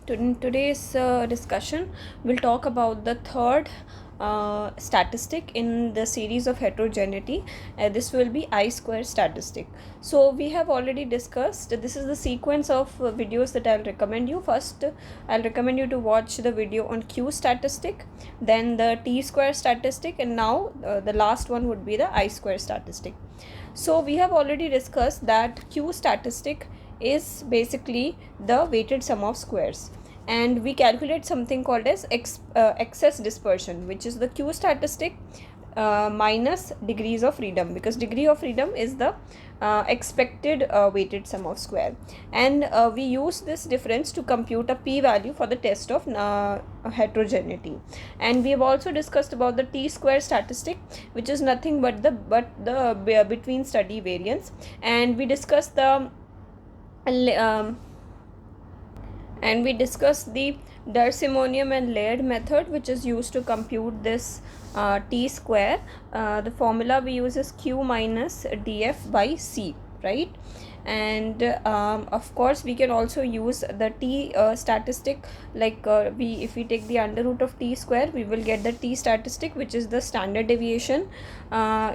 In today's discussion, we'll talk about the third statistic in the series of heterogeneity. This will be I-square statistic. So we have already discussed, this is the sequence of videos that I'll recommend you. First, I'll recommend you to watch the video on Q statistic, then the T-square statistic, and now the last one would be the I-square statistic. So we have already discussed that Q statistic is basically the weighted sum of squares, and we calculate something called as excess dispersion, which is the Q statistic minus degrees of freedom, because degree of freedom is the expected weighted sum of square, and we use this difference to compute a p-value for the test of heterogeneity. And we have also discussed about the t-square statistic, which is nothing but the between study variance, and we discussed the Dar-Simonian and Laird method, which is used to compute this t square. The formula we use is q minus df by c, right? And of course we can also use the t statistic, like if we take the under root of t square, we will get the t statistic, which is the standard deviation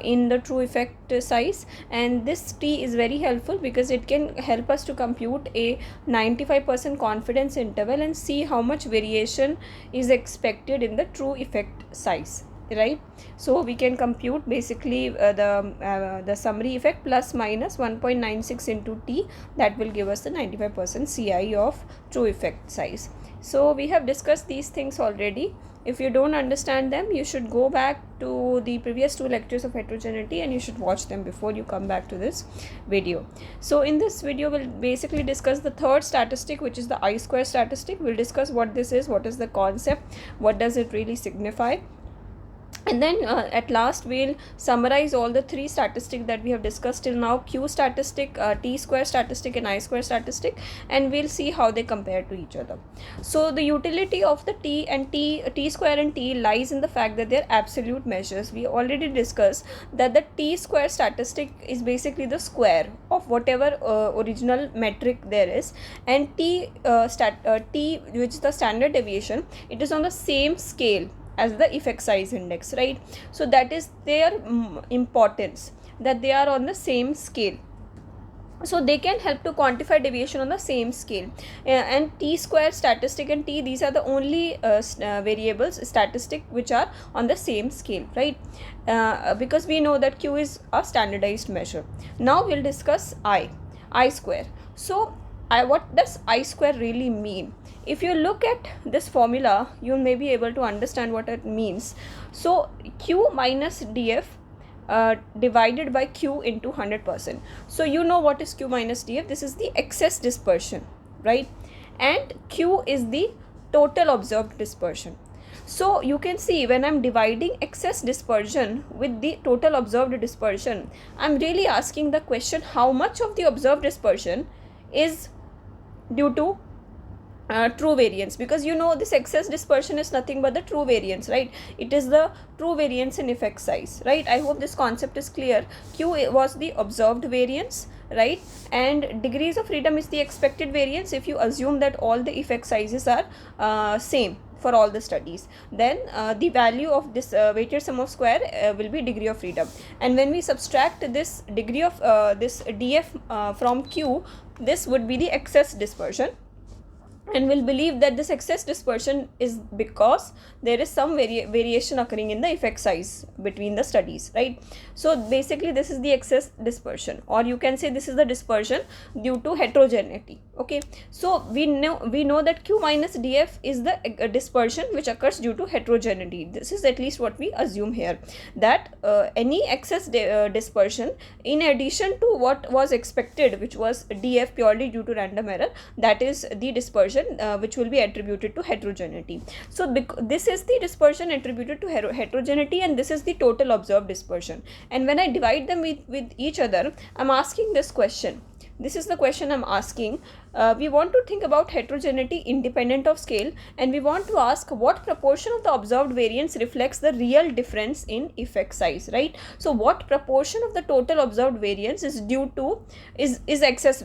in the true effect size. And this t is very helpful because it can help us to compute a 95% confidence interval and see how much variation is expected in the true effect size, right? So we can compute basically the summary effect plus minus 1.96 into t, that will give us the 95% CI of true effect size. So we have discussed these things already. If you don't understand them, you should go back to the previous two lectures of heterogeneity and you should watch them before you come back to this video. So in this video, we'll basically discuss the third statistic, which is the I-square statistic. We'll discuss what this is, what is the concept, what does it really signify, and then at last we'll summarize all the three statistics that we have discussed till now: Q statistic, T square statistic, and I square statistic, and we'll see how they compare to each other. So the utility of the T square and T lies in the fact that they're absolute measures. We already discussed that the T square statistic is basically the square of whatever original metric there is, and T, which is the standard deviation, it is on the same scale as the effect size index, right? So that is their importance, that they are on the same scale, so they can help to quantify deviation on the same scale. And T square statistic and T, these are the only variables statistic which are on the same scale, right? Because we know that Q is a standardized measure. Now we'll discuss I square. So what does I square really mean? If you look at this formula, you may be able to understand what it means. So Q minus df divided by Q into 100%. So you know what is Q minus df? This is the excess dispersion, right? And Q is the total observed dispersion. So you can see, when I'm dividing excess dispersion with the total observed dispersion, I'm really asking the question, how much of the observed dispersion is due to true variance, because you know this excess dispersion is nothing but the true variance, right? It is the true variance in effect size, right? I hope this concept is clear. Q was the observed variance, right? And degrees of freedom is the expected variance if you assume that all the effect sizes are same for all the studies. Then the value of this weighted sum of square will be degree of freedom, and when we subtract this degree of this df from Q, this would be the excess dispersion. And we'll believe that this excess dispersion is because there is some variation occurring in the effect size between the studies, right? So basically this is the excess dispersion, or you can say this is the dispersion due to heterogeneity. Okay, so we know that Q minus df is the dispersion which occurs due to heterogeneity. This is at least what we assume here, that any excess dispersion in addition to what was expected, which was df purely due to random error, that is the dispersion which will be attributed to heterogeneity. So this is the dispersion attributed to heterogeneity, and this is the total observed dispersion. And when I divide them with each other, I'm asking this question, this is the question I'm asking. We want to think about heterogeneity independent of scale, and we want to ask what proportion of the observed variance reflects the real difference in effect size, right? So what proportion of the total observed variance is due to is excess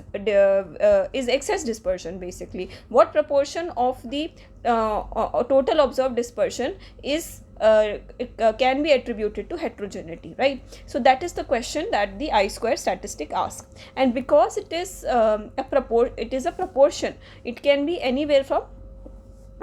dispersion? Basically, what proportion of the total observed dispersion is can be attributed to heterogeneity, right? So that is the question that the I-square statistic asks, and because it is a proportion, it can be anywhere from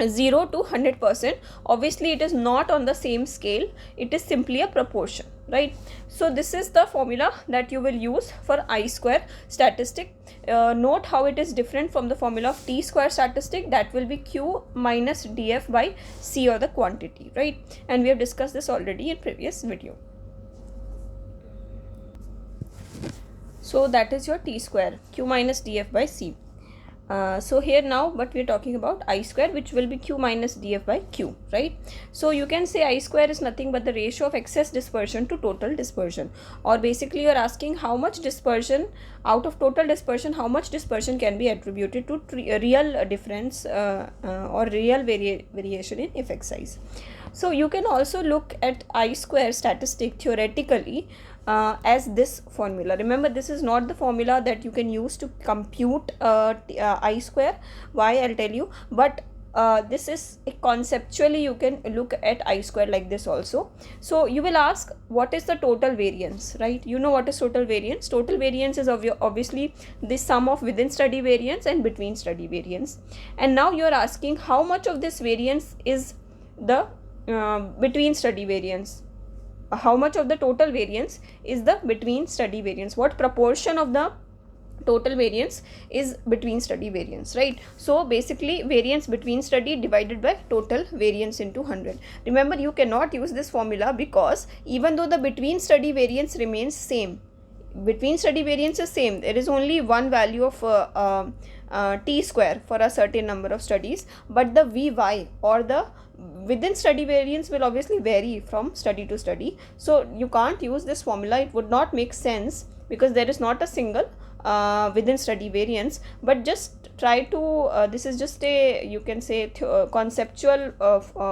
0 to 100%. Obviously it is not on the same scale, it is simply a proportion, right? So this is the formula that you will use for I-square statistic. Note how it is different from the formula of T-square statistic, that will be Q minus df by C, or the quantity, right? And we have discussed this already in previous video. So that is your T-square, Q minus df by C. So here now, but we are talking about I-square, which will be Q minus df by Q, right? So you can say I-square is nothing but the ratio of excess dispersion to total dispersion, or basically you are asking how much dispersion out of total dispersion, how much dispersion can be attributed to real difference or real variation in effect size. So you can also look at I-square statistic theoretically as this formula. Remember, this is not the formula that you can use to compute I-square. Why, I'll tell you. But this is conceptually you can look at I-square like this also. So you will ask, what is the total variance, right? You know what is total variance. Total variance is obviously the sum of within study variance and between study variance. And now you are asking how much of this variance is the between study variance. How much of the total variance is the between study variance? What proportion of the total variance is between study variance, right? So basically variance between study divided by total variance into 100. Remember, you cannot use this formula because even though the between study variance remains same, between study variance is same, there is only one value of T square for a certain number of studies, but the Vy or the within study variance will obviously vary from study to study. So you can't use this formula, it would not make sense, because there is not a single within study variance. But just try to this is just a, you can say, conceptual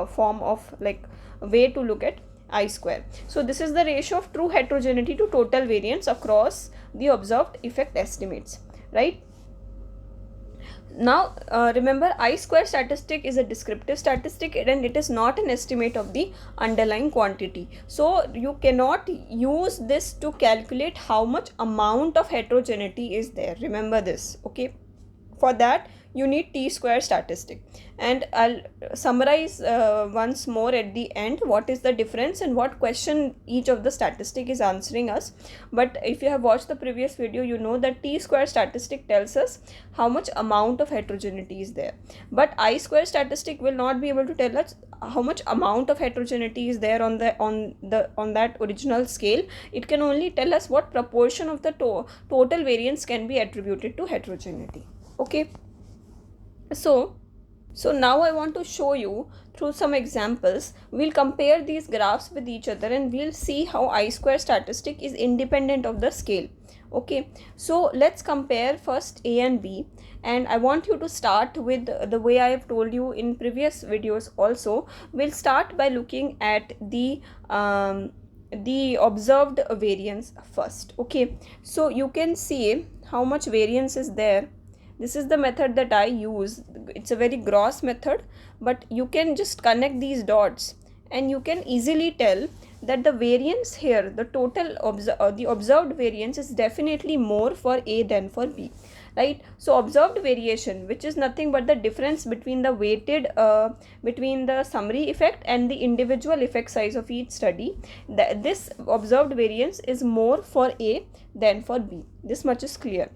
form of like way to look at I-square. So this is the ratio of true heterogeneity to total variance across the observed effect estimates, right? Now remember, I-square statistic is a descriptive statistic and it is not an estimate of the underlying quantity. So you cannot use this to calculate how much amount of heterogeneity is there. Remember this, okay? For that you need T-square statistic, and I'll summarize once more at the end what is the difference and what question each of the statistic is answering us. But if you have watched the previous video, you know that T-square statistic tells us how much amount of heterogeneity is there, but I-square statistic will not be able to tell us how much amount of heterogeneity is there on that original scale. It can only tell us what proportion of the total variance can be attributed to heterogeneity, okay? So now I want to show you through some examples. We'll compare these graphs with each other and we'll see how I-square statistic is independent of the scale, okay? So let's compare first A and B, and I want you to start with the way I have told you in previous videos also. We'll start by looking at the observed variance first, okay? So you can see how much variance is there. This is the method that I use. It's a very gross method, but you can just connect these dots and you can easily tell that the variance here, the total the observed variance is definitely more for A than for B, right? So observed variation, which is nothing but the difference between the weighted between the summary effect and the individual effect size of each study, this observed variance is more for A than for B. This much is clear.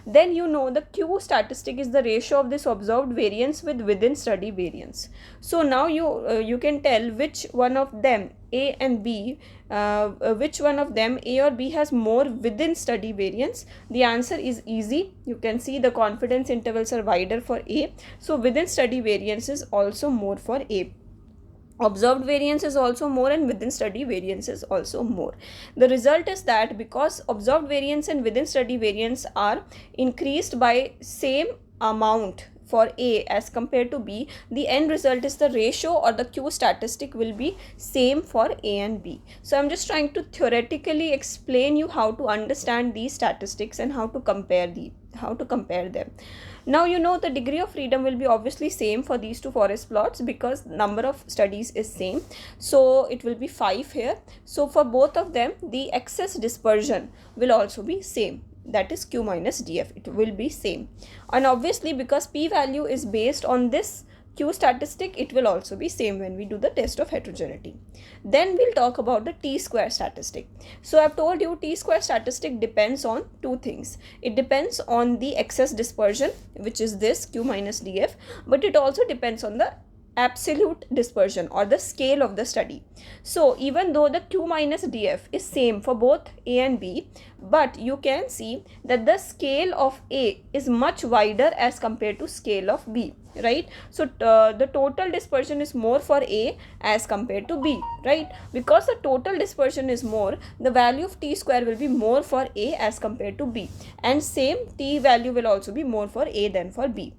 Then you know the Q statistic is the ratio of this observed variance with within study variance. So now you can tell which one of them, A and B, which one of them, A or B, has more within study variance. The answer is easy. You can see the confidence intervals are wider for A. So within study variance is also more for A. observed variance is also more and within study variance is also more. The result is that because observed variance and within study variance are increased by same amount for A as compared to B, the end result is the ratio or the Q statistic will be same for A and B. So I'm just trying to theoretically explain you how to understand these statistics and how to compare them. Now you know the degree of freedom will be obviously same for these two forest plots because number of studies is same. So it will be 5 here. So for both of them the excess dispersion will also be same, that is Q minus DF, it will be same. And obviously because p value is based on this Q statistic, it will also be same when we do the test of heterogeneity. Then we'll talk about the t-square statistic. So I've told you t-square statistic depends on two things. It depends on the excess dispersion, which is this Q minus DF, but it also depends on the absolute dispersion or the scale of the study. So even though the Q minus DF is same for both A and B, but you can see that the scale of A is much wider as compared to scale of B, right? So the total dispersion is more for A as compared to B, right? Because the total dispersion is more, the value of t square will be more for A as compared to B, and same t value will also be more for A than for B.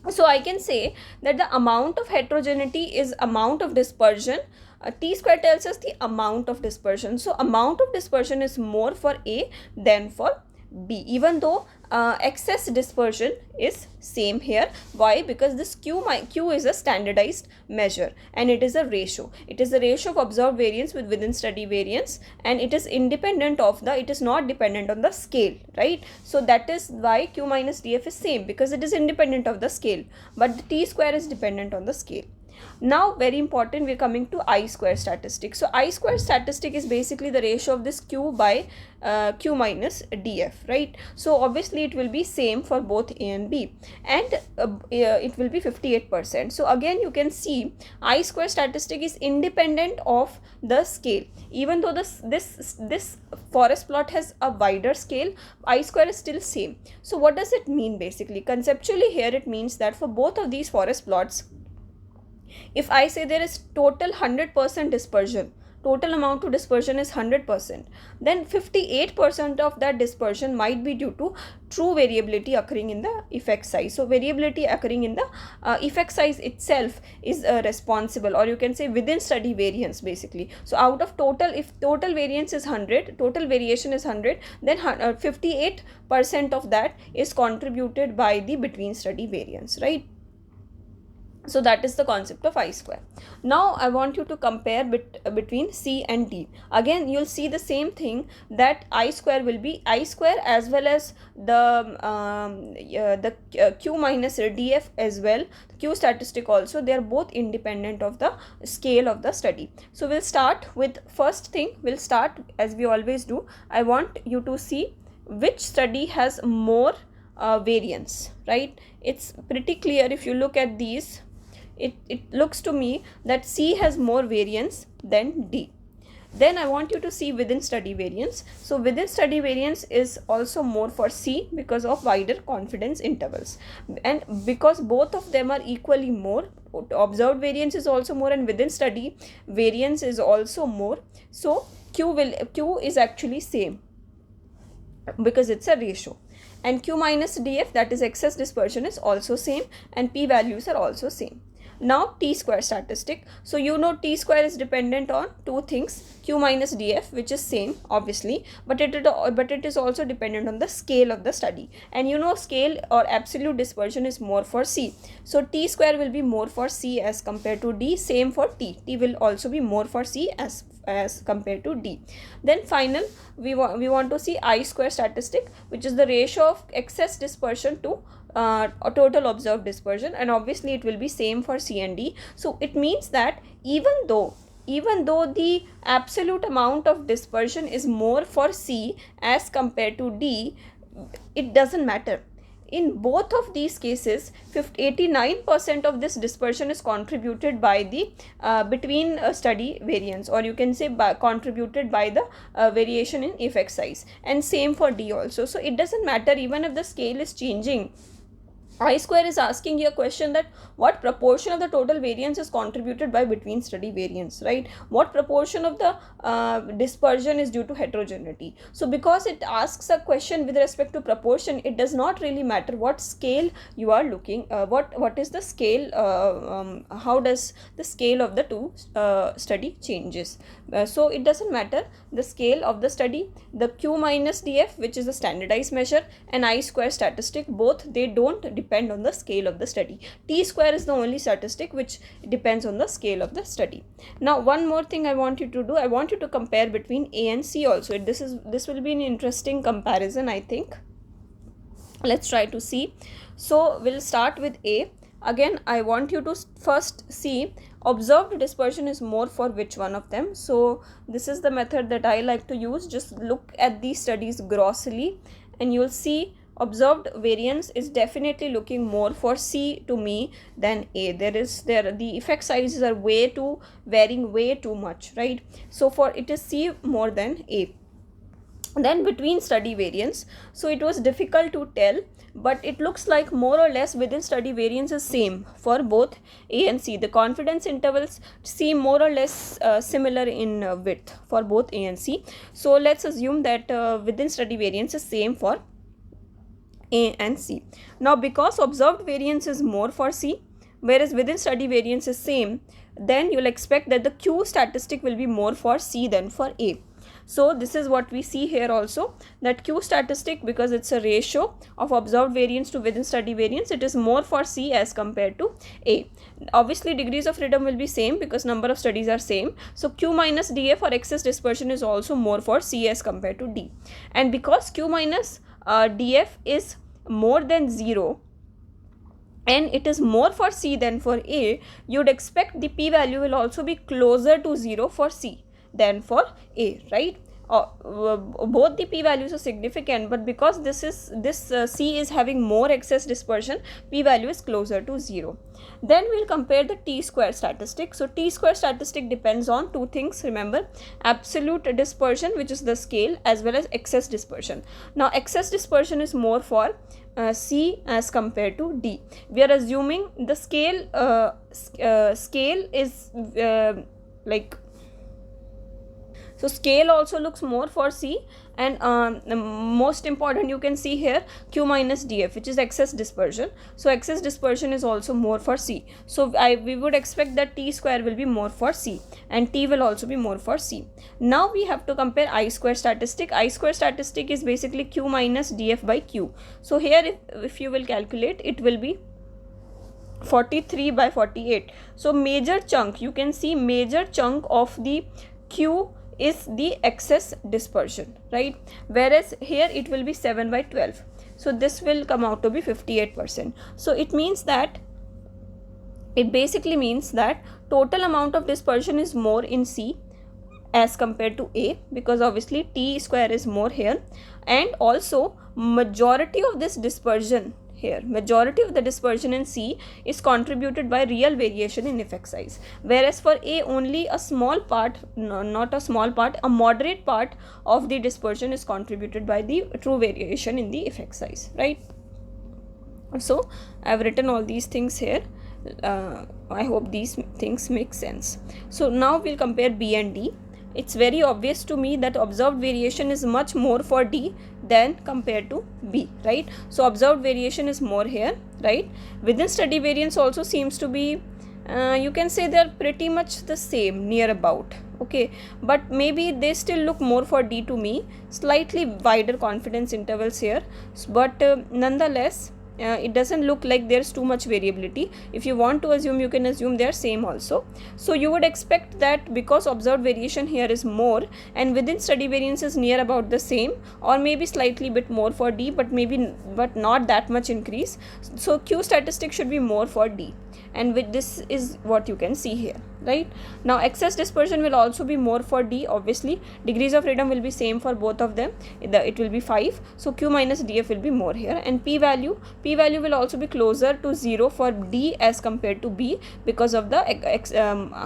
So I can say that the amount of heterogeneity is amount of dispersion. T square tells us the amount of dispersion. So amount of dispersion is more for A than for B, even though excess dispersion is same here. Why? Because this Q is a standardized measure and it is a ratio. It is the ratio of observed variance with within study variance, and it is independent of the, it is not dependent on the scale, right? So that is why Q minus DF is same, because it is independent of the scale, but the T square is dependent on the scale. Now very important, we're coming to I square statistic. So I square statistic is basically the ratio of this Q by Q minus DF, right? So obviously it will be same for both A and B, and it will be 58%. So again you can see I square statistic is independent of the scale. Even though this forest plot has a wider scale, I square is still same. So what does it mean? Basically, conceptually here it means that for both of these forest plots, if I say there is total 100% dispersion, total amount to dispersion is 100%, then 58% of that dispersion might be due to true variability occurring in the effect size. So variability occurring in the effect size itself is responsible, or you can say within study variance basically. So out of total, if total variance is 100, total variation is 100, then 58% of that is contributed by the between study variance, right? So that is the concept of I square. Now I want you to compare between C and D. Again you'll see the same thing, that I square will be I square as well as the Q minus DF as well, Q statistic also, they are both independent of the scale of the study. So we'll start with first thing, we'll start as we always do. I want you to see which study has more variance, right? It's pretty clear if you look at these. It looks to me that C has more variance than D. Then I want you to see within study variance. So within study variance is also more for C because of wider confidence intervals, and because both of them are equally more, observed variance is also more and within study variance is also more. So Q is actually same because it's a ratio, and Q minus DF, that is excess dispersion, is also same, and P values are also same. Now T square statistic. So you know T square is dependent on two things, Q minus DF, which is same obviously, but it is also dependent on the scale of the study, and you know scale or absolute dispersion is more for C. So T square will be more for C as compared to D, same for T. T will also be more for C as compared to D. Then final, we want to see I square statistic, which is the ratio of excess dispersion to a total observed dispersion, and obviously it will be same for C and D. So it means that even though the absolute amount of dispersion is more for C as compared to D, it doesn't matter. In both of these cases, 89% of this dispersion is contributed by the between study variance, or you can say contributed by the variation in effect size, and same for D also. So it doesn't matter even if the scale is changing, I square is asking you a question that what proportion of the total variance is contributed by between study variance, right? What proportion of the dispersion is due to heterogeneity? So because it asks a question with respect to proportion, it does not really matter what scale you are looking, what is the scale, how does the scale of the two study changes. So it doesn't matter the scale of the study. The Q minus DF, which is the standardized measure, and I square statistic, both they don't depend on the scale of the study. T square is the only statistic which depends on the scale of the study. Now one more thing I want you to do, I want you to compare between A and C also. This will be an interesting comparison, I think. Let's try to see. So we'll start with A. Again, I want you to first see observed dispersion is more for which one of them. So this is the method that I like to use. Just look at these studies grossly and you'll see observed variance is definitely looking more for C to me than A. The effect sizes are varying way too much, right? So for it is C more than A. Then between study variance, so it was difficult to tell, but it looks like more or less within study variance is same for both A and C. The confidence intervals seem more or less similar in width for both A and C. So let's assume that within study variance is same for A and C. Now because observed variance is more for C, whereas within study variance is same, then you'll expect that the Q statistic will be more for C than for A. So this is what we see here also, that Q statistic, because it's a ratio of observed variance to within study variance, it is more for C as compared to A. Obviously degrees of freedom will be same because number of studies are same. So Q minus DF or excess dispersion is also more for C as compared to D. And because Q minus DF is more than 0 and it is more for C than for A, you'd expect the p-value will also be closer to 0 for C than for A, right? Both the p-values are significant, but because C is having more excess dispersion, p-value is closer to 0. Then we'll compare the t-square statistic. So t-square statistic depends on two things, remember, absolute dispersion, which is the scale, as well as excess dispersion. Now excess dispersion is more for C as compared to D. We are assuming the scale is like, so scale also looks more for C, and most important you can see here Q minus DF, which is excess dispersion. So excess dispersion is also more for C. So we would expect that T square will be more for C and T will also be more for C. Now we have to compare I square statistic. I square statistic is basically Q minus DF by Q. So here if you will calculate, it will be 43 by 48. So major chunk, you can see major chunk of the Q is the excess dispersion, right? Whereas here it will be 7 by 12. So this will come out to be 58%. So it basically means that total amount of dispersion is more in C as compared to A, because obviously T square is more here, and also majority of this dispersion here, majority of the dispersion in C is contributed by real variation in effect size, whereas for A only a small part, not a small part, a moderate part of the dispersion is contributed by the true variation in the effect size, right? So I have written all these things here. I hope these things make sense. So now we'll compare B and D. It's very obvious to me that observed variation is much more for D than compared to B, right? So observed variation is more here, right? Within study variance also seems to be, you can say they're pretty much the same, near about, okay, but maybe they still look more for D to me, slightly wider confidence intervals here, but nonetheless it doesn't look like there's too much variability. If you want to assume, you can assume they're same also. So you would expect that because observed variation here is more and within study variance is near about the same, or maybe slightly bit more for D, but not that much increase. So Q statistic should be more for D, and with this is what you can see here, right? Now excess dispersion will also be more for D. Obviously degrees of freedom will be same for both of them, it will be 5. So Q minus DF will be more here, and p-value p-value will also be closer to 0 for D as compared to B because of the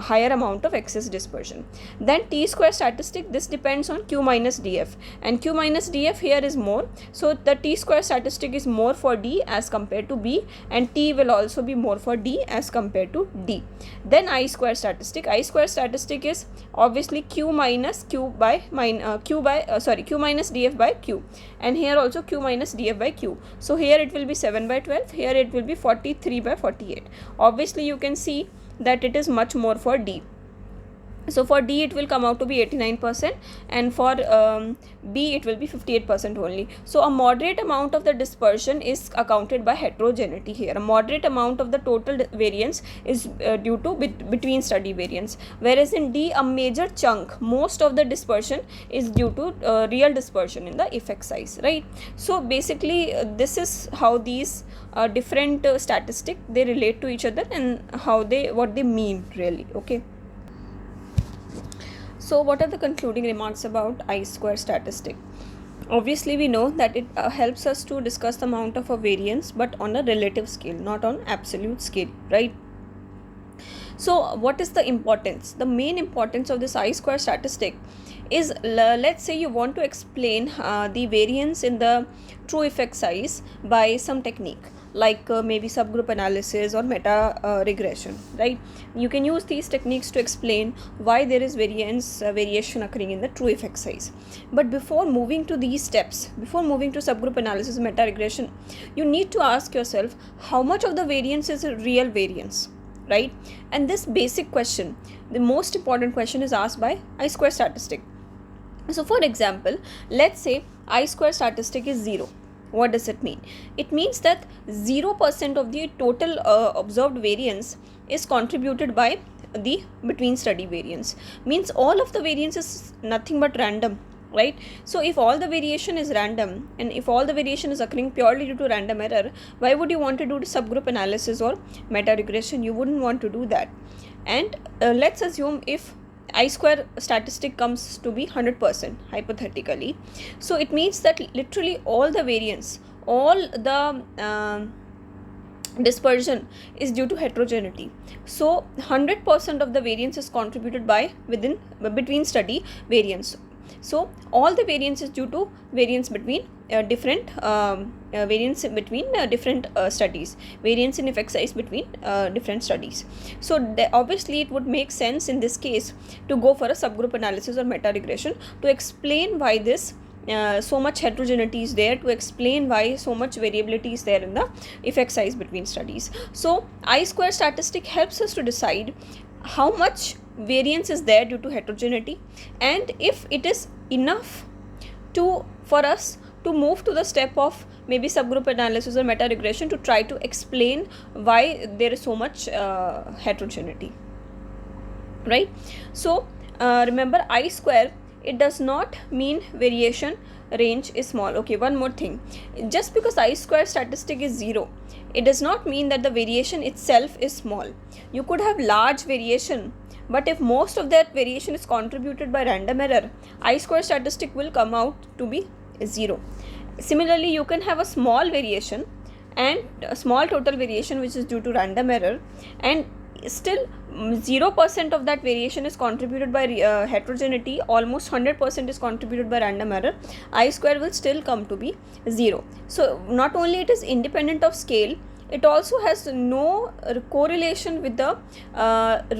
higher amount of excess dispersion. Then t-square statistic, this depends on q minus df, and q minus df here is more, so the t-square statistic is more for D as compared to B, and t will also be more for D as compared to D. Then I-square statistic. I-square statistic is obviously q minus q minus df by q, and here also q minus df by q. So here it will be 7 by 12, here it will be 43 by 48. Obviously you can see that it is much more for D. So for D it will come out to be 89%, and for B it will be 58% only. So a moderate amount of the dispersion is accounted by heterogeneity here. A moderate amount of the total variance is due to between study variance, whereas in D a major chunk, most of the dispersion is due to real dispersion in the effect size, right? So basically this is how these different statistics they relate to each other and how what they mean really. Okay. So what are the concluding remarks about I-square statistic? Obviously we know that it helps us to discuss the amount of a variance, but on a relative scale, not on absolute scale, right? So what is the importance? The main importance of this I-square statistic is, let's say you want to explain the variance in the true effect size by some technique, like maybe subgroup analysis or meta regression, right? You can use these techniques to explain why there is variation occurring in the true effect size. But before moving to these steps, before moving to subgroup analysis, meta regression, you need to ask yourself how much of the variance is a real variance, right? And this basic question, the most important question, is asked by I-square statistic. So for example, let's say I-square statistic is 0. What does it mean? It means that 0% of the total observed variance is contributed by the between study variance. Means all of the variance is nothing but random, right? So if all the variation is random, and if all the variation is occurring purely due to random error, why would you want to do the subgroup analysis or meta regression? You wouldn't want to do that. And let's assume if I-square statistic comes to be 100% hypothetically, so it means that literally all the variance, all the dispersion is due to heterogeneity. So 100% of the variance is contributed by between study variance. So all the variance is due to variance between different studies, variance in effect size between different studies. So obviously it would make sense in this case to go for a subgroup analysis or meta regression to explain why this so much heterogeneity is there, to explain why so much variability is there in the effect size between studies. So I-square statistic helps us to decide how much variance is there due to heterogeneity, and if it is enough for us to move to the step of maybe subgroup analysis or meta regression to try to explain why there is so much heterogeneity, right? So remember, I-square, it does not mean variation range is small. Okay, one more thing, just because I-square statistic is 0, it does not mean that the variation itself is small. You could have large variation, but if most of that variation is contributed by random error, I-square statistic will come out to be 0. Similarly, you can have a small variation and a small total variation which is due to random error, and still 0% of that variation is contributed by heterogeneity, almost 100% is contributed by random error. I-square will still come to be 0. So not only it is independent of scale, it also has no correlation with the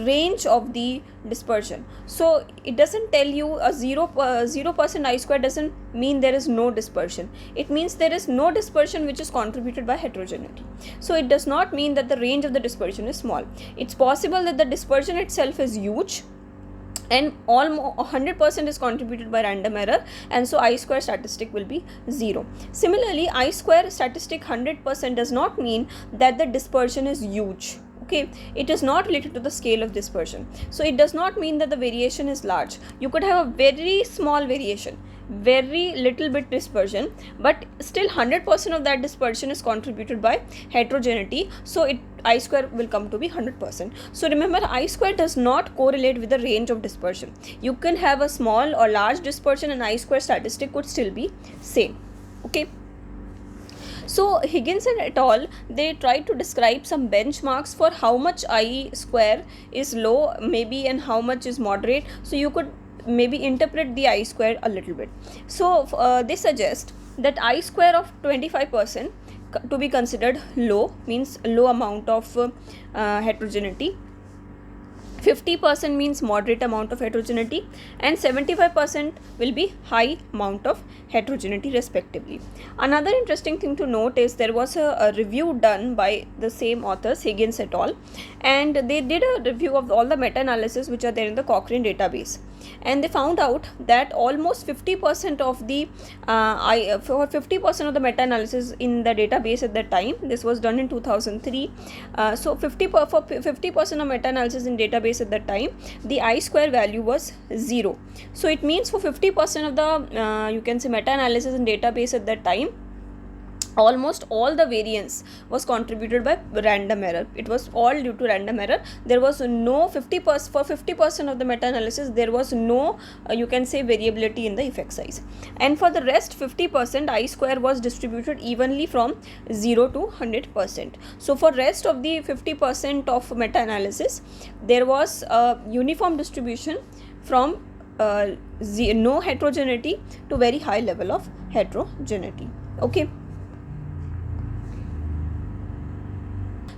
range of the dispersion. So it doesn't tell you a 0% I-square doesn't mean there is no dispersion. It means there is no dispersion which is contributed by heterogeneity. So it does not mean that the range of the dispersion is small. It's possible that the dispersion itself is huge and almost 100% is contributed by random error, and so I-square statistic will be 0. Similarly, I-square statistic 100% does not mean that the dispersion is huge. Okay, it is not related to the scale of dispersion. So it does not mean that the variation is large. You could have a very small variation, very little bit dispersion, but still 100% of that dispersion is contributed by heterogeneity, so I-square will come to be 100%. So remember, I-square does not correlate with the range of dispersion. You can have a small or large dispersion and I-square statistic could still be same. Okay. So Higgins and et al., they tried to describe some benchmarks for how much I square is low maybe and how much is moderate. So you could maybe interpret the I square a little bit. So they suggest that I square of 25% to be considered low, means low amount of heterogeneity. 50% means moderate amount of heterogeneity, and 75% will be high amount of heterogeneity respectively. Another interesting thing to note is there was a review done by the same authors, Higgins et al., and they did a review of all the meta-analysis which are there in the Cochrane database, and they found out that almost 50% of the 50% of the meta-analysis in the database at that time, this was done in 2003, so 50% of meta-analysis in database at that time, the I square value was 0. So it means for 50% of the you can say meta-analysis in database at that time, almost all the variance was contributed by random error. It was all due to random error. There was no 50% for 50% of the meta-analysis, there was no you can say variability in the effect size, and for the rest 50% I square was distributed evenly from 0 to 100%. So for rest of the 50% of meta-analysis, there was a uniform distribution from no heterogeneity to very high level of heterogeneity. Okay.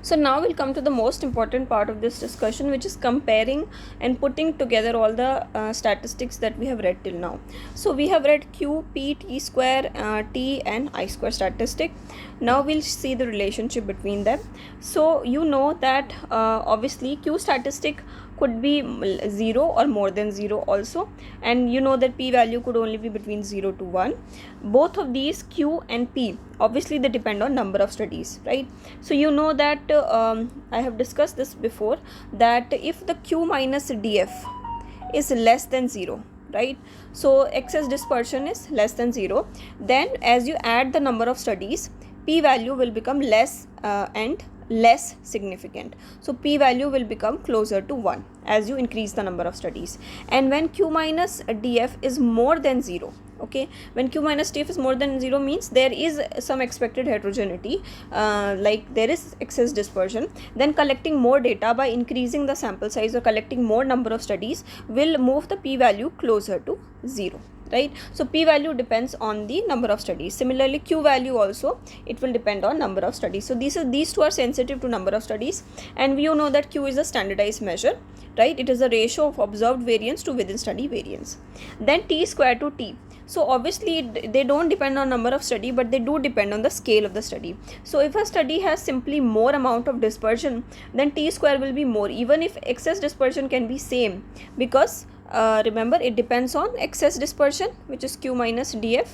So now we'll come to the most important part of this discussion, which is comparing and putting together all the statistics that we have read till now. So we have read Q, P, T square, T and I square statistic. Now we'll see the relationship between them. So you know that obviously Q statistic could be 0 or more than 0 also, and you know that P value could only be between 0 to 1. Both of these Q and P, obviously they depend on number of studies, right? So you know that I have discussed this before, that if the Q minus DF is less than 0, right, so excess dispersion is less than 0, then as you add the number of studies, P value will become less and less significant. So P value will become closer to 1 as you increase the number of studies. And when Q minus DF is more than 0, okay, when Q minus DF is more than 0 means there is some expected heterogeneity, like there is excess dispersion, then collecting more data by increasing the sample size or collecting more number of studies will move the P value closer to 0. Right, so P value depends on the number of studies. Similarly, Q value also, it will depend on number of studies. So these two are sensitive to number of studies, and we all know that Q is a standardized measure, right? It is a ratio of observed variance to within study variance. Then T square to T. So obviously they don't depend on number of study, but they do depend on the scale of the study. So if a study has simply more amount of dispersion, then T square will be more, even if excess dispersion can be same, because remember it depends on excess dispersion, which is Q minus DF,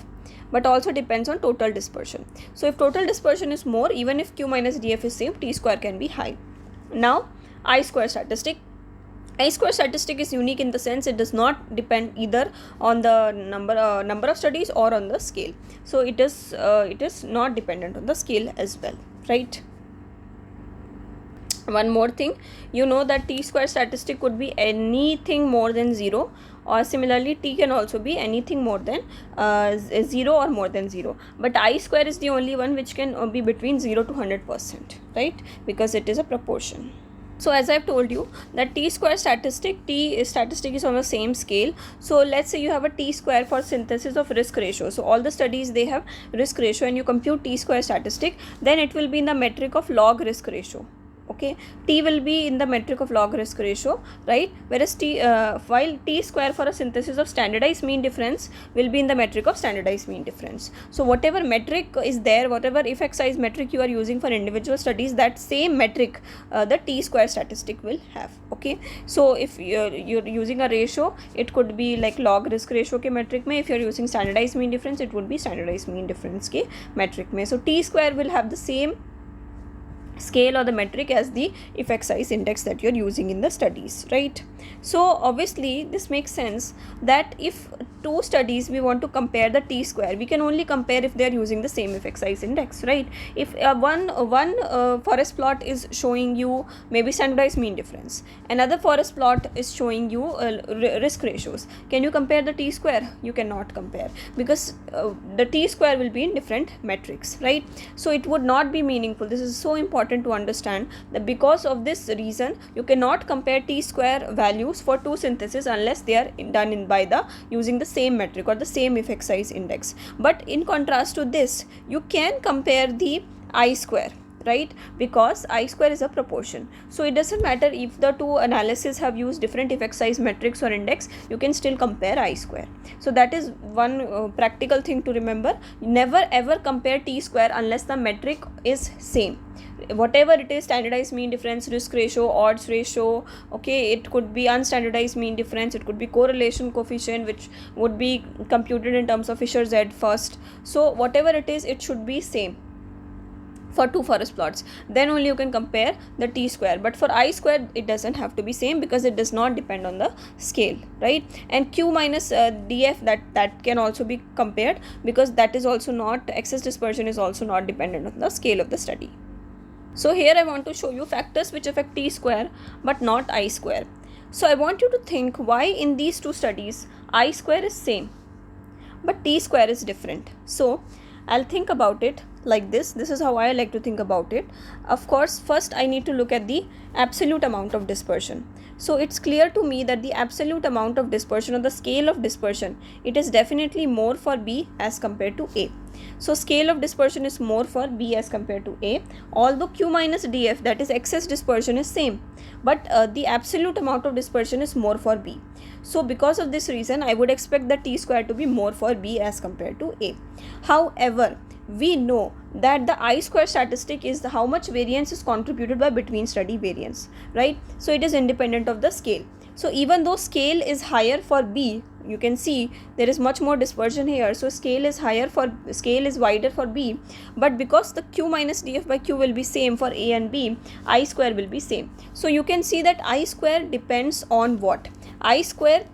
but also depends on total dispersion. So if total dispersion is more, even if Q minus DF is same, T square can be high. Now I square statistic. I square statistic is unique in the sense it does not depend either on the number of studies or on the scale. So it is not dependent on the scale as well, right? One more thing, you know that T square statistic could be anything more than 0, or similarly T can also be anything more than 0 or more than 0, but I square is the only one which can be between 0 to 100%, right, because it is a proportion. So as I've told you that T square statistic, T statistic is on the same scale. So let's say you have a T square for synthesis of risk ratio. So all the studies, they have risk ratio, and you compute T square statistic, then it will be in the metric of log risk ratio. Okay, T will be in the metric of log risk ratio, right, whereas while T square for a synthesis of standardized mean difference will be in the metric of standardized mean difference. So whatever metric is there, whatever effect size metric you are using for individual studies, that same metric the T square statistic will have. Okay, so if you're using a ratio, it could be like log risk ratio ke metric mein. If you're using standardized mean difference, it would be standardized mean difference ke metric mein. So T square will have the same scale or the metric as the effect size index that you're using in the studies, right? So obviously this makes sense that if two studies we want to compare the t-square, we can only compare if they are using the same effect size index, right? If one forest plot is showing you maybe standardized mean difference, another forest plot is showing you risk ratios, can you compare the t-square? You cannot compare, because the t-square will be in different metrics, right? So it would not be meaningful. This is so important to understand, that because of this reason you cannot compare t-square values for two synthesis unless they are done by the using the same metric or the same effect size index. But in contrast to this, you can compare the I-square, right? Because I-square is a proportion, so it doesn't matter if the two analyses have used different effect size metrics or index, you can still compare I-square. So that is one practical thing to remember. Never ever compare t-square unless the metric is same, whatever it is, standardized mean difference, risk ratio, odds ratio, okay, it could be unstandardized mean difference, it could be correlation coefficient, which would be computed in terms of Fisher-Z first. So whatever it is, it should be same for two forest plots, then only you can compare the t-square. But for I-square it doesn't have to be same, because it does not depend on the scale, right? And q minus df, that can also be compared, because that is also not, excess dispersion is also not dependent on the scale of the study. So here I want to show you factors which affect t-square but not I-square. So I want you to think why in these two studies I-square is same but t-square is different. So I'll think about it like this. This is how I like to think about it. Of course, first I need to look at the absolute amount of dispersion. So it's clear to me that the absolute amount of dispersion, or the scale of dispersion, it is definitely more for B as compared to A. So scale of dispersion is more for B as compared to A, although Q minus DF, that is excess dispersion, is same, but the absolute amount of dispersion is more for B. So because of this reason, I would expect the t-square to be more for B as compared to A. However, we know that the I-square statistic is how much variance is contributed by between study variance, right? So it is independent of the scale. So even though scale is higher for B, you can see there is much more dispersion here, so scale is wider for B, but because the Q minus DF by Q will be same for A and B, I-square will be same. So you can see that I-square depends on what? I-square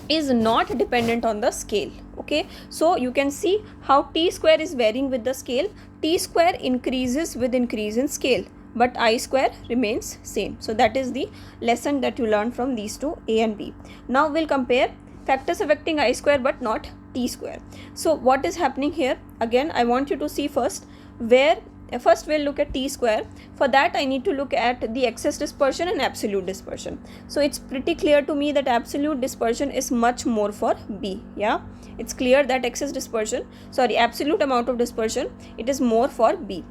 is not dependent on the scale, okay? So you can see how t-square is varying with the scale. T-square increases with increase in scale, but I-square remains same. So that is the lesson that you learn from these two, A and B. Now we'll compare factors affecting I-square but not t-square. So what is happening here? Again, I want you to see first first we'll look at t-square. For that I need to look at the excess dispersion and absolute dispersion. So it's pretty clear to me that absolute dispersion is much more for B. Yeah, it's clear that absolute amount of dispersion, it is more for B.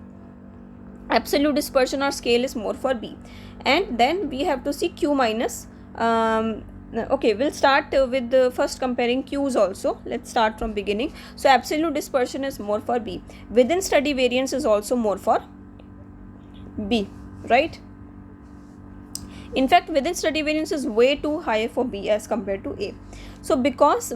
Absolute dispersion or scale is more for B. And then we have to see Q minus okay, we'll start with the first comparing Q's also. Let's start from beginning. So absolute dispersion is more for B. Within study variance is also more for B, right? In fact, within study variance is way too high for B as compared to A. So because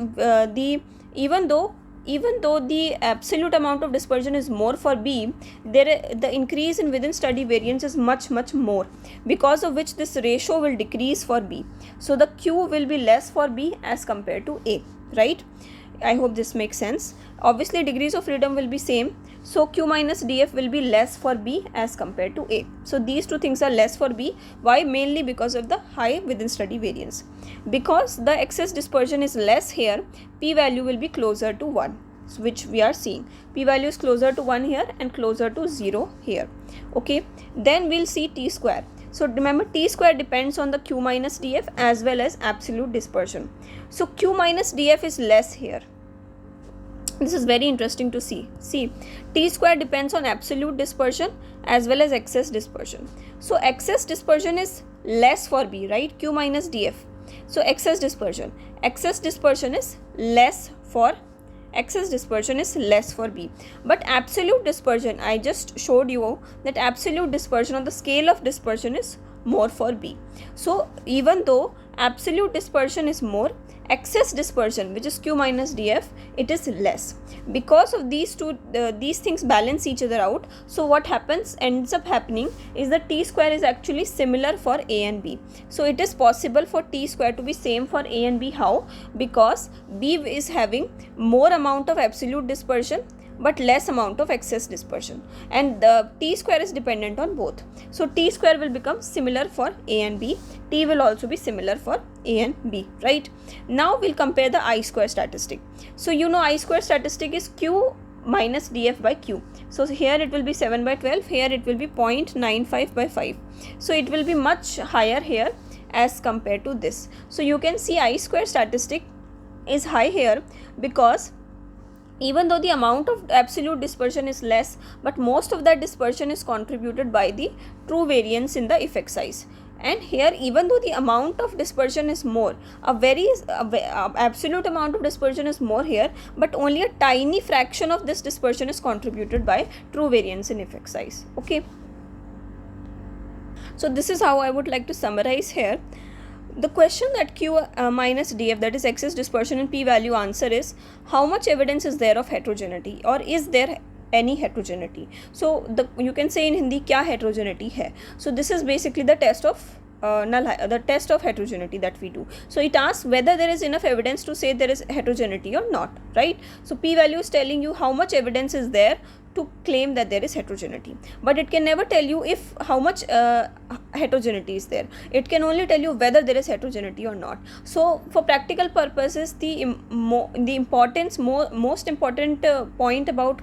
even though the absolute amount of dispersion is more for B, the increase in within study variance is much more, because of which this ratio will decrease for B. So the Q will be less for B as compared to A, right? I hope this makes sense. Obviously degrees of freedom will be same, so Q minus DF will be less for B as compared to A. So these two things are less for B. Why? Mainly because of the high within study variance. Because the excess dispersion is less here, P value will be closer to 1, which we are seeing. P value is closer to 1 here and closer to 0 here, okay? Then we'll see t square. So remember, t square depends on the Q minus DF as well as absolute dispersion. So Q minus DF is less here. This is very interesting to see. See, t square depends on absolute dispersion as well as excess dispersion. So excess dispersion is less for B, right? Q minus DF. So excess dispersion is less for B. But absolute dispersion, I just showed you that absolute dispersion on the scale of dispersion is more for B. So even though absolute dispersion is more, excess dispersion, which is Q minus dF, it is less. Because of these things balance each other out. So what ends up happening is that T square is actually similar for A and B. So it is possible for T square to be same for A and B. How? Because B is having more amount of absolute dispersion but less amount of excess dispersion, and the T square is dependent on both. So T square will become similar for A and B. T will also be similar for A and B, right? Now we'll compare the I square statistic. So you know I square statistic is Q minus dF by Q. So here it will be 7 by 12, here it will be 0.95 by 5. So it will be much higher here as compared to this. So you can see I square statistic is high here because even though the amount of absolute dispersion is less, but most of that dispersion is contributed by the true variance in the effect size. And here, even though the amount of dispersion is more, absolute amount of dispersion is more here, but only a tiny fraction of this dispersion is contributed by true variance in effect size. Okay. So this is how I would like to summarize here. The question that Q minus dF, that is excess dispersion and p-value answer is, how much evidence is there of heterogeneity, or is there any heterogeneity? So you can say in Hindi kya heterogeneity hai. So this is basically the test of the test of heterogeneity that we do. So it asks whether there is enough evidence to say there is heterogeneity or not, right? So p-value is telling you how much evidence is there to claim that there is heterogeneity, but it can never tell you if how much heterogeneity is there. It can only tell you whether there is heterogeneity or not. So for practical purposes, the most important point about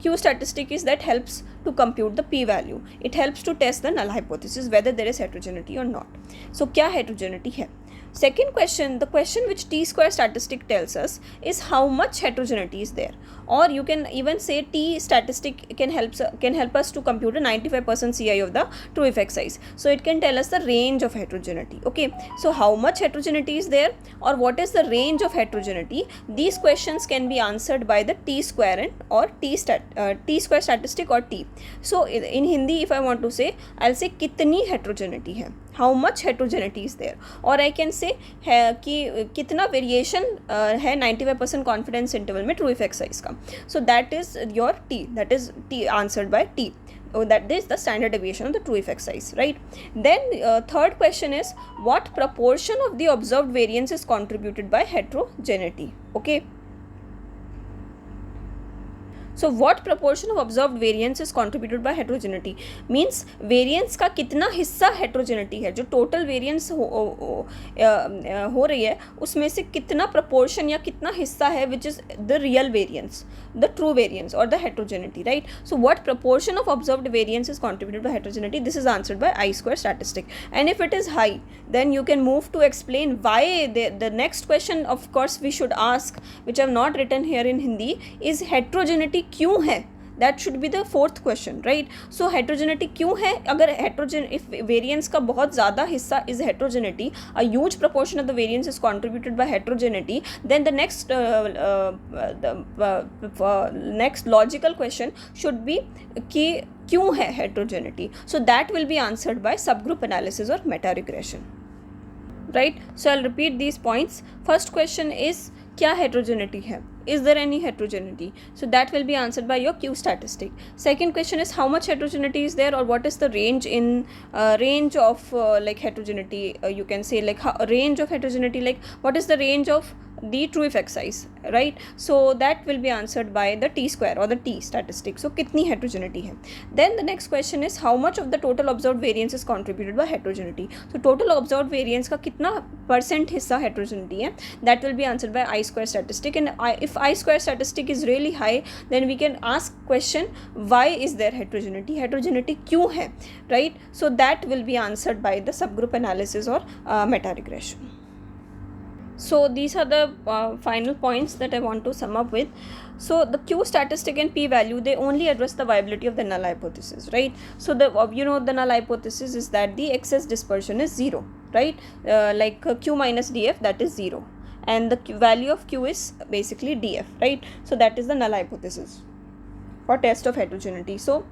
Q statistic is that helps to compute the p-value. It helps to test the null hypothesis whether there is heterogeneity or not. So क्या heterogeneity है? Second question, the question which T square statistic tells us is how much heterogeneity is there, or you can even say T statistic can help us to compute a 95% CI of the true effect size. So it can tell us the range of heterogeneity. Okay, so how much heterogeneity is there, or what is the range of heterogeneity? These questions can be answered by the T square or T square statistic or T. So in Hindi, if I want to say, I'll say कितनी heterogeneity है, how much heterogeneity is there, or I can say है कि कितना variation है 95% confidence interval में true effect size का. So that is your T, that is T answered by T. That is the standard deviation of the true effect size, right? Then third question is, what proportion of the observed variance is contributed by heterogeneity? Okay. So what proportion of observed variance is contributed by heterogeneity means variance का कितना हिस्सा heterogeneity है, जो total variance हो रही है उसमें से कितना proportion या कितना हिस्सा है which is the real variance, the true variance or the heterogeneity, right? So what proportion of observed variance is contributed by heterogeneity? This is answered by I square statistic. And if it is high, then you can move to explain why. The next question of course we should ask, which I have not written here in Hindi, is heterogeneity क्यों है? That should be the fourth question, right? So heterogeneity क्यों है? अगर if variance का बहुत ज़्यादा हिस्सा is heterogeneity, a huge proportion of the variance is contributed by heterogeneity, then the next logical question should be कि क्यों है heterogeneity? So that will be answered by subgroup analysis or meta regression, right? So I'll repeat these points. First question is क्या heterogeneity है? Is there any heterogeneity? So that will be answered by your Q statistic. Second question is how much heterogeneity is there, or what is the range in range of like heterogeneity? You can say like range of heterogeneity, like what is the range of the true effect size, right? So that will be answered by the T square or the T statistic. So कितनी heterogeneity है? Then the next question is how much of the total observed variance is contributed by heterogeneity? So total observed variance का कितना % हिस्सा heterogeneity है? That will be answered by I square statistic. And if I square statistic is really high, then we can ask question, why is there heterogeneity? Heterogeneity क्यों है, right? So that will be answered by the subgroup analysis or meta regression. So these are the final points that I want to sum up with. So the Q statistic and p-value, they only address the viability of the null hypothesis, right? So the the null hypothesis is that the excess dispersion is 0, right? Like Q minus dF, that is 0, and the value of Q is basically dF, right? So that is the null hypothesis or test of heterogeneity. So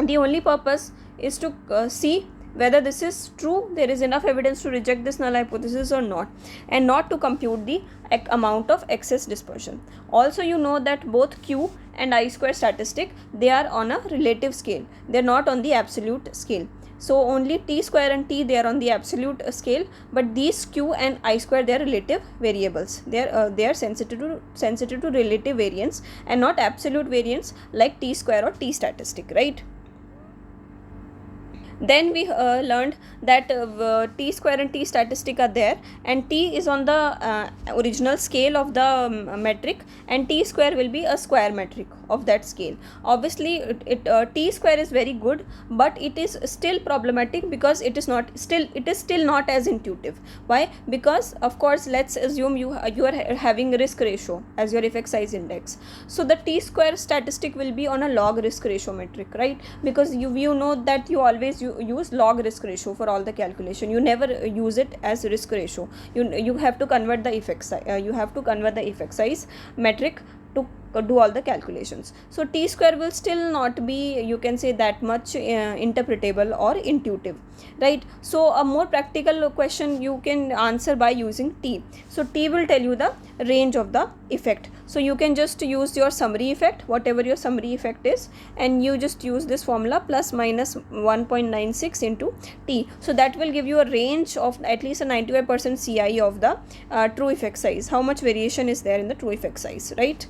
the only purpose is to see whether this is true, there is enough evidence to reject this null hypothesis or not, and not to compute the amount of excess dispersion. Also, you know that both Q and I square statistic, they are on a relative scale, they are not on the absolute scale. So only T square and T, they are on the absolute scale, but these Q and I square, they are relative variables. They are sensitive to relative variance and not absolute variance like T square or T statistic, right? Then we learned that T square and T statistic are there, and T is on the original scale of the metric, and T square will be a square metric of that scale. Obviously T square is very good, but it is still problematic because it is still not as intuitive. Why? Because of course, let's assume you are having risk ratio as your effect size index. So the T square statistic will be on a log risk ratio metric, right? Because you know that you always use log risk ratio for all the calculation. You never use it as risk ratio. You have to convert the effect size metric to do all the calculations. So T square will still not be, you can say, that much interpretable or intuitive, right? So a more practical question you can answer by using T. So T will tell you the range of the effect. So you can just use your summary effect, whatever your summary effect is, and you just use this formula plus minus 1.96 into T. So that will give you a range of at least a 95% CI of the true effect size. How much variation is there in the true effect size, right?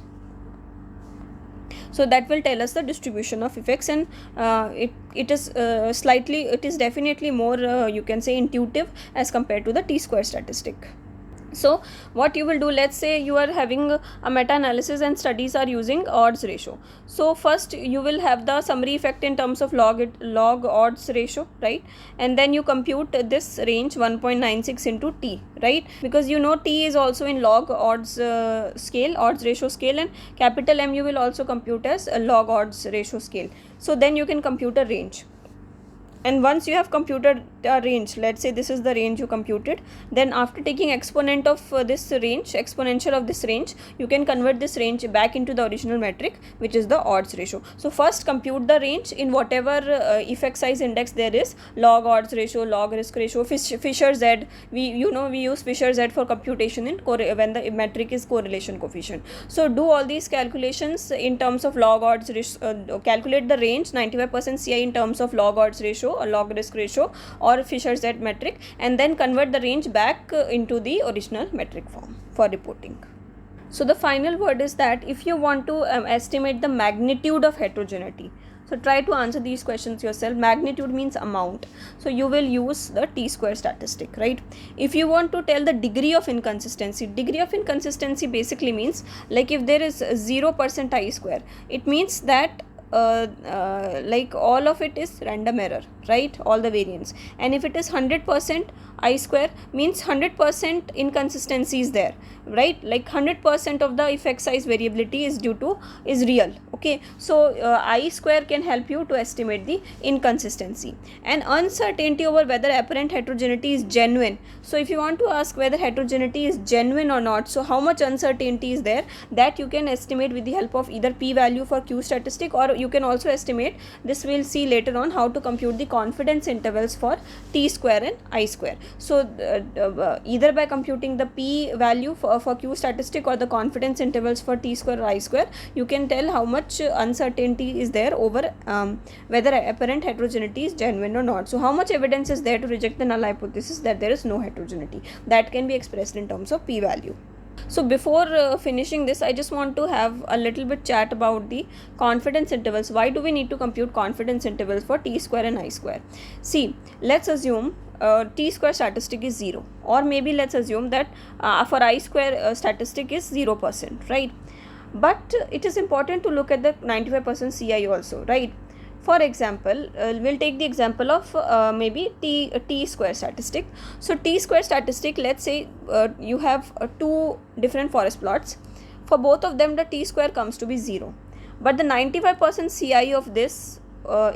So that will tell us the distribution of effects, and it is definitely more you can say intuitive as compared to the T square statistic. So what you will do, let's say you are having a meta-analysis and studies are using odds ratio. So first you will have the summary effect in terms of log odds ratio, right? And then you compute this range 1.96 into T, right? Because you know T is also in log odds odds ratio scale, and capital M you will also compute as a log odds ratio scale. So then you can compute a range. And once you have computed a range, let's say this is the range you computed, then after taking exponential of this range, you can convert this range back into the original metric, which is the odds ratio. So first compute the range in whatever effect size index there is, log odds ratio, log risk ratio, Fisher Z. We use Fisher Z for computation when the metric is correlation coefficient. So do all these calculations in terms of log odds ratio, calculate the range 95% CI in terms of log odds ratio or log risk ratio or Fisher Z metric, and then convert the range back into the original metric form for reporting. So the final word is that if you want to estimate the magnitude of heterogeneity, so try to answer these questions yourself. Magnitude means amount, so you will use the T square statistic, right? If you want to tell the degree of inconsistency basically means, like if there is 0% I square, it means that like all of it is random error, right? All the variance. And if it is 100% I square, means 100% inconsistency is there, right? Like 100% of the effect size variability is real. Okay, so I square can help you to estimate the inconsistency. And uncertainty over whether apparent heterogeneity is genuine. So if you want to ask whether heterogeneity is genuine or not, so how much uncertainty is there, that you can estimate with the help of either p-value for Q statistic, or you can also estimate, this we'll see later on, how to compute the confidence intervals for T square and I square. So either by computing the p-value for Q statistic or the confidence intervals for T square or I square, you can tell how much uncertainty is there over whether apparent heterogeneity is genuine or not. So how much evidence is there to reject the null hypothesis that there is no heterogeneity? That can be expressed in terms of p-value. So before finishing this, I just want to have a little bit chat about the confidence intervals. Why do we need to compute confidence intervals for T square and I square? See, let's assume T square statistic is 0, or maybe let's assume that for I square statistic is 0%, right? But it is important to look at the 95% CI also, right? For example, we'll take the example of maybe T square statistic. So T square statistic, let's say you have two different forest plots. For both of them, the T square comes to be 0. But the 95% CI of this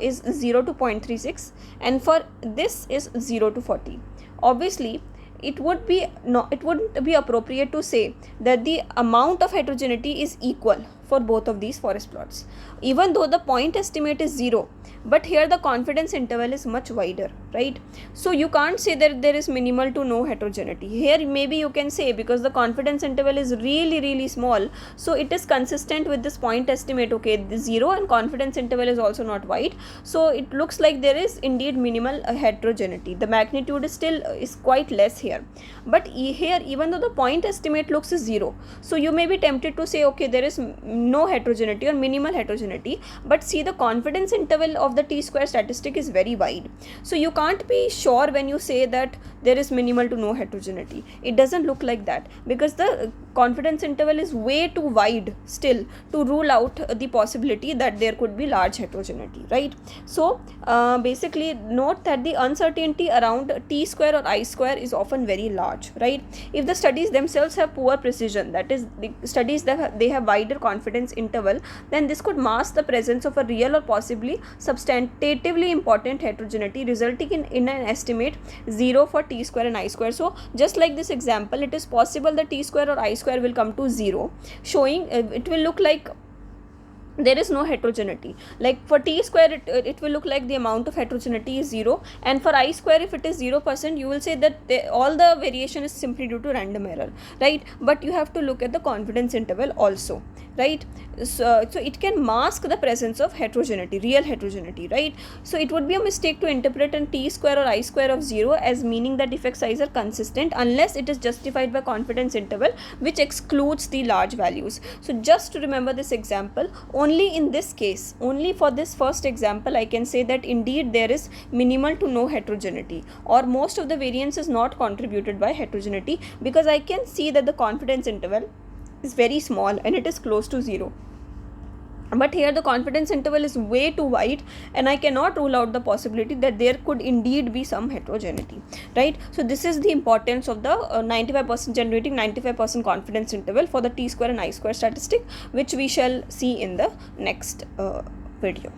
is 0 to 0.36, and for this is 0 to 40. Obviously, it wouldn't be appropriate to say that the amount of heterogeneity is equal for both of these forest plots, even though the point estimate is 0, but here the confidence interval is much wider, right? So you can't say that there is minimal to no heterogeneity. Here maybe you can say, because the confidence interval is really small, so it is consistent with this point estimate, okay, the 0 and confidence interval is also not wide, so it looks like there is indeed minimal heterogeneity. The magnitude is still is quite less here, but here even though the point estimate looks is 0, so you may be tempted to say, okay, there is no heterogeneity or minimal heterogeneity, but see, the confidence interval of the t-square statistic is very wide, so you can't be sure when you say that there is minimal to no heterogeneity. It doesn't look like that, because the confidence interval is way too wide still to rule out the possibility that there could be large heterogeneity, right? So basically note that the uncertainty around t square or I square is often very large, right? If the studies themselves have poor precision, that is, the studies that they have wider confidence interval, then this could mask the presence of a real or possibly substantively important heterogeneity, resulting in an estimate 0 for t square and I square. So just like this example, it is possible that t square or I square will come to 0, showing it will look like there is no heterogeneity. Like for t square, it will look like the amount of heterogeneity is 0, and for I square, if it is 0%, you will say that all the variation is simply due to random error, right? But you have to look at the confidence interval also, right? So it can mask the presence of heterogeneity, real heterogeneity, right? So it would be a mistake to interpret an t square or I square of 0 as meaning that effect size are consistent, unless it is justified by confidence interval, which excludes the large values. So just to remember this example, only in this case, only for this first example, I can say that indeed there is minimal to no heterogeneity, or most of the variance is not contributed by heterogeneity, because I can see that the confidence interval is very small and it is close to 0. But here the confidence interval is way too wide, and I cannot rule out the possibility that there could indeed be some heterogeneity, right? So this is the importance of the 95% generating 95% confidence interval for the t square and I square statistic, which we shall see in the next video.